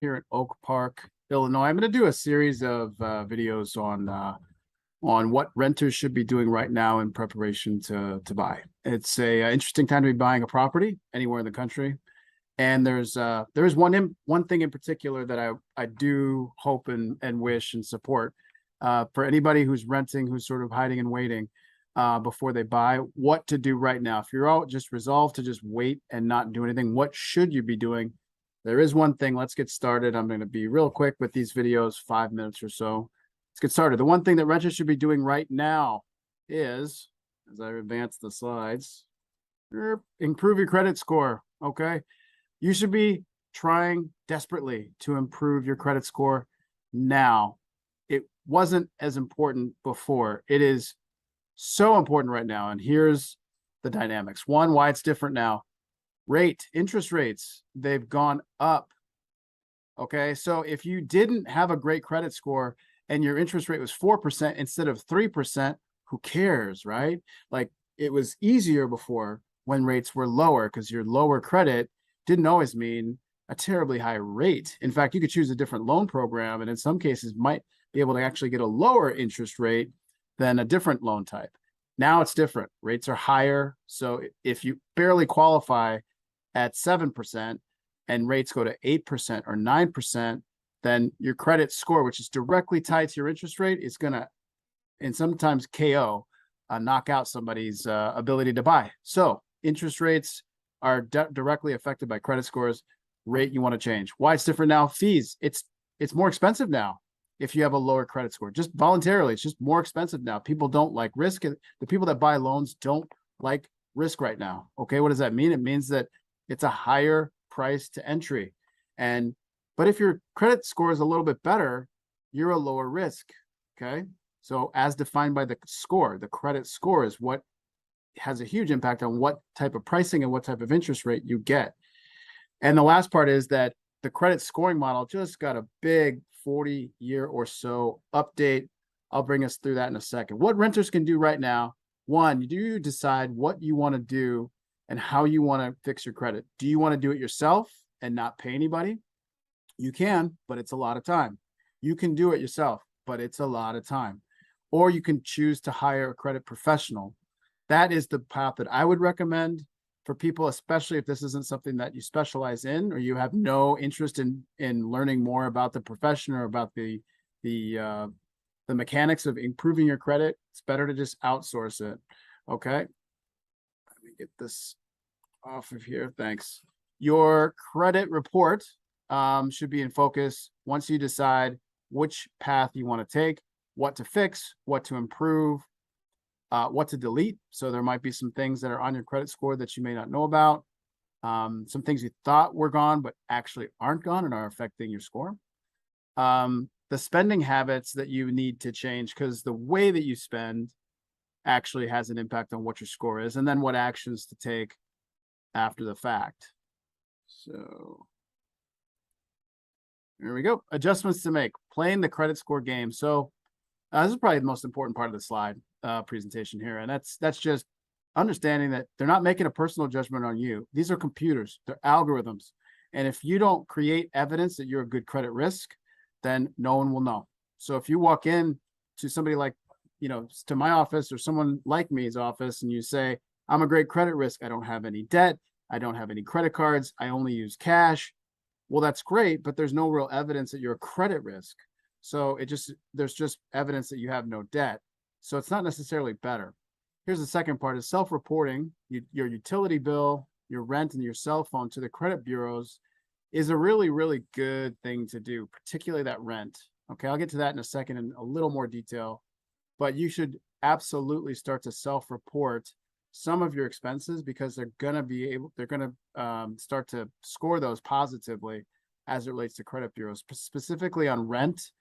here in Oak Park, Illinois. I'm going to do a series of videos on what renters should be doing right now in preparation to buy. It's a interesting time to be buying a property anywhere in the country, and there's one thing in particular that I do hope and wish and support for anybody who's renting, who's sort of hiding and waiting before they buy, what to do right now. If you're all just resolved to just wait and not do anything, what should you be doing? There is one thing. Let's get started. I'm going to be real quick with these videos, 5 minutes or so. Let's get started. The one thing that renters should be doing right now is, as I advance the slides, improve your credit score. Okay. You should be trying desperately to improve your credit score now. It wasn't as important before. It is so important right now. And here's the dynamics. One, why it's different now. Interest rates, they've gone up. Okay. So if you didn't have a great credit score and your interest rate was 4% instead of 3%, who cares, right? Like, it was easier before when rates were lower, because your lower credit didn't always mean a terribly high rate. In fact, you could choose a different loan program, and in some cases might be able to actually get a lower interest rate than a different loan type. Now it's different. Rates are higher. So if you barely qualify at 7% and rates go to 8% or 9%, then your credit score, which is directly tied to your interest rate, is going to, and sometimes KO, knock out somebody's ability to buy. So interest rates are directly affected by credit scores. Rate you want to change. Why it's different now? Fees. It's more expensive now if you have a lower credit score. Just voluntarily, it's just more expensive now. People don't like risk. The people that buy loans don't like risk right now. Okay, what does that mean? It means that it's a higher price to entry. But if your credit score is a little bit better, you're a lower risk. Okay. So as defined by the score, the credit score is what has a huge impact on what type of pricing and what type of interest rate you get. And the last part is that the credit scoring model just got a big 40-year or so update. I'll bring us through that in a second. What renters can do right now: one, you decide what you want to do and how you want to fix your credit. Do you want to do it yourself and not pay anybody? You can, but it's a lot of time. You can do it yourself, but it's a lot of time. Or you can choose to hire a credit professional. That is the path that I would recommend for people, especially if this isn't something that you specialize in, or you have no interest in learning more about the profession or about the mechanics of improving your credit. It's better to just outsource it. Okay. Let me get this off of here. Thanks. Your credit report should be in focus once you decide which path you want to take, what to fix, what to improve, what to delete. So there might be some things that are on your credit score that you may not know about. Some things you thought were gone, but actually aren't gone and are affecting your score. The spending habits that you need to change, because the way that you spend actually has an impact on what your score is, and then what actions to take after the fact. So there we go. Adjustments to make. Playing the credit score game. So this is probably the most important part of the slide presentation here. And that's just understanding that they're not making a personal judgment on you. These are computers. They're algorithms. And if you don't create evidence that you're a good credit risk, then no one will know. So if you walk in to somebody like, to my office or someone like me's office, and you say, I'm a great credit risk. I don't have any debt. I don't have any credit cards. I only use cash. Well, that's great, but there's no real evidence that you're a credit risk. So there's just evidence that you have no debt. So it's not necessarily better. Here's the second part: is self-reporting your utility bill, your rent, and your cell phone to the credit bureaus is a really, really good thing to do, particularly that rent. Okay, I'll get to that in a second in a little more detail, but you should absolutely start to self-report some of your expenses, because they're going to start to score those positively as it relates to credit bureaus, specifically on rent.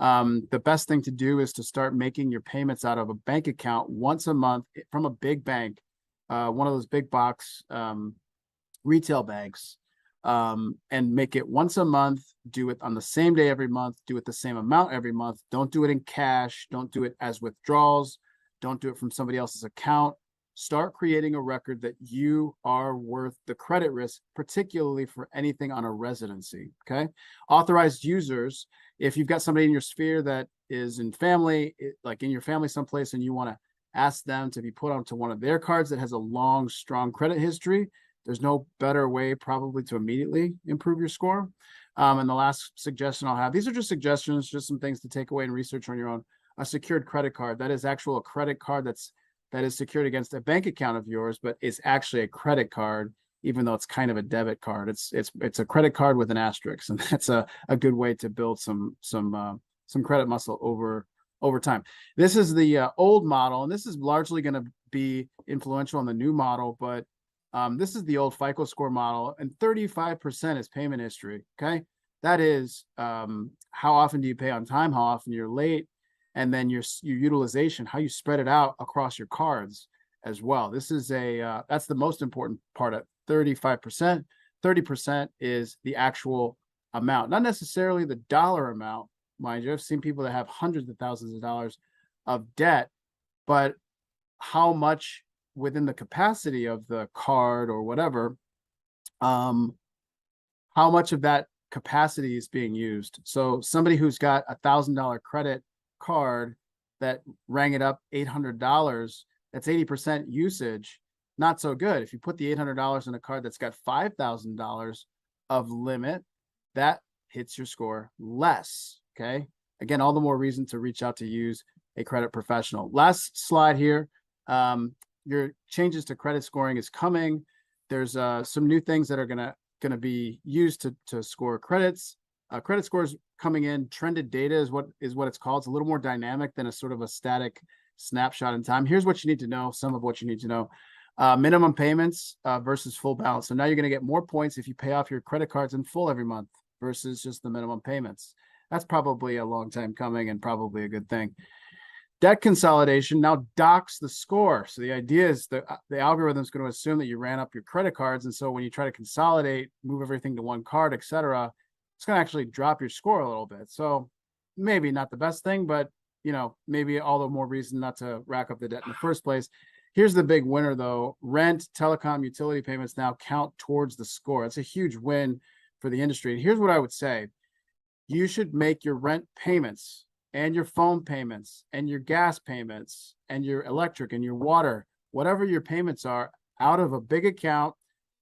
The best thing to do is to start making your payments out of a bank account once a month from a big bank, one of those big box retail banks, and make it once a month. Do it on the same day every month. Do it the same amount every month. Don't do it in cash. Don't do it as withdrawals. Don't do it from somebody else's account. start creating a record that you are worth the credit risk, particularly for anything on a residency. Okay. Authorized users, if you've got somebody in your sphere that is in family, like in your family someplace, and you want to ask them to be put onto one of their cards that has a long, strong credit history, there's no better way probably to immediately improve your score. And the last suggestion I'll have, these are just suggestions, just some things to take away and research on your own. A secured credit card, that is actual a credit card that is secured against a bank account of yours, but it's actually a credit card, even though it's kind of a debit card. It's a credit card with an asterisk, and that's a good way to build some credit muscle over time. This is the old model, and this is largely going to be influential in the new model, but this is the old FICO score model, and 35% is payment history. Okay, that is how often do you pay on time, how often you're late, and then your utilization, how you spread it out across your cards as well. This is that's the most important part of 35%. 30% is the actual amount, not necessarily the dollar amount. Mind you, I've seen people that have hundreds of thousands of dollars of debt, but how much within the capacity of the card or whatever, how much of that capacity is being used. So somebody who's got $1,000 credit card that rang it up $800, that's 80% usage. Not so good. If you put the $800 in a card that's got $5,000 of limit, that hits your score less. Okay. Again, all the more reason to reach out to use a credit professional. Last slide here. Your changes to credit scoring is coming. There's some new things that are gonna be used to score credits. Credit scores coming in. Trended data is what it's called. It's a little more dynamic than a sort of a static snapshot in time. Here's what you need to know. Some of what you need to know. Minimum payments versus full balance. So now you're going to get more points if you pay off your credit cards in full every month versus just the minimum payments. That's probably a long time coming and probably a good thing. Debt consolidation now docks the score. So the idea is that the algorithm is going to assume that you ran up your credit cards. And so when you try to consolidate, move everything to one card, etc., it's going to actually drop your score a little bit. So maybe not the best thing, but maybe all the more reason not to rack up the debt in the first place. Here's the big winner though. Rent, telecom, utility payments now count towards the score. It's a huge win for the industry. And here's what I would say. You should make your rent payments and your phone payments and your gas payments and your electric and your water, whatever your payments are, out of a big account.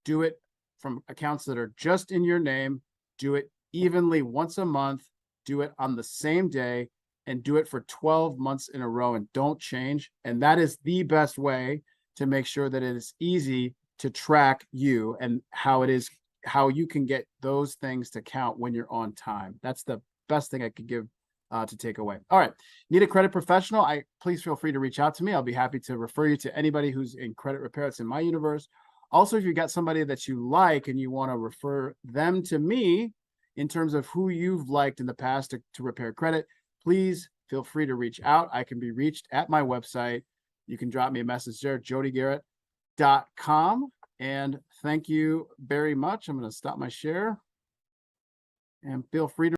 Do it from accounts that are just in your name. Do it evenly once a month. Do it on the same day and do it for 12 months in a row and don't change. And that is the best way to make sure that it is easy to track you and how you can get those things to count when you're on time. That's the best thing I could give to take away. All right. Need a credit professional? Please feel free to reach out to me. I'll be happy to refer you to anybody who's in credit repair. It's in my universe. Also, if you've got somebody that you like and you want to refer them to me in terms of who you've liked in the past to repair credit, please feel free to reach out. I can be reached at my website. You can drop me a message there, jodygarrett.com. And thank you very much. I'm going to stop my share and feel free to